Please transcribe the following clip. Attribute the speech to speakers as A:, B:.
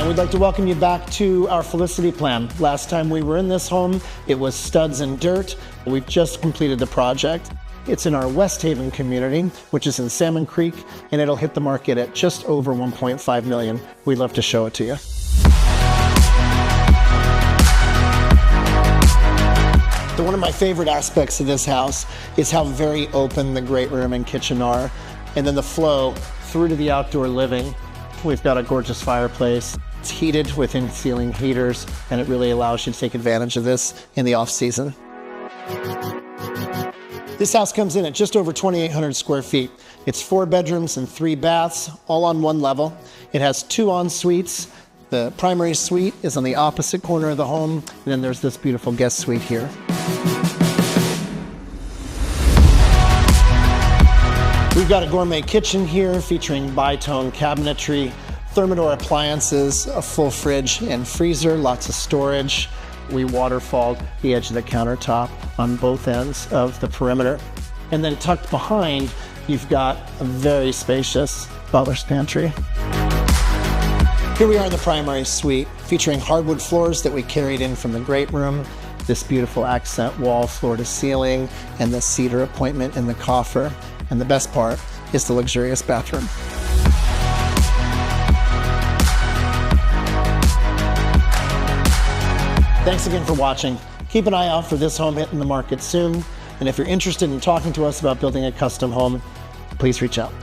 A: We'd like to welcome you back to our Felicity plan. Last time we were in this home, it was studs and dirt. We've just completed the project. It's in our Westhaven community, which is in Salmon Creek, and it'll hit the market at just over $1.5 million. We'd love to show it to you. So one of my favorite aspects of this house is how very open the great room and kitchen are, and then the flow through to the outdoor living. We've got a gorgeous fireplace. It's heated with in-ceiling heaters, and it really allows you to take advantage of this in the off-season. This house comes in at just over 2,800 square feet. It's 4 bedrooms and 3 baths, all on one level. It has 2 en-suites. The primary suite is on the opposite corner of the home, and then there's this beautiful guest suite here. We've got a gourmet kitchen here featuring bi-tone cabinetry, Thermador appliances, a full fridge and freezer, lots of storage. We waterfalled the edge of the countertop on both ends of the perimeter. And then tucked behind, you've got a very spacious butler's pantry. Here we are in the primary suite, featuring hardwood floors that we carried in from the great room, this beautiful accent wall floor to ceiling, and the cedar appointment in the coffer. And the best part is the luxurious bathroom. Thanks again for watching. Keep an eye out for this home hitting the market soon. And if you're interested in talking to us about building a custom home, please reach out.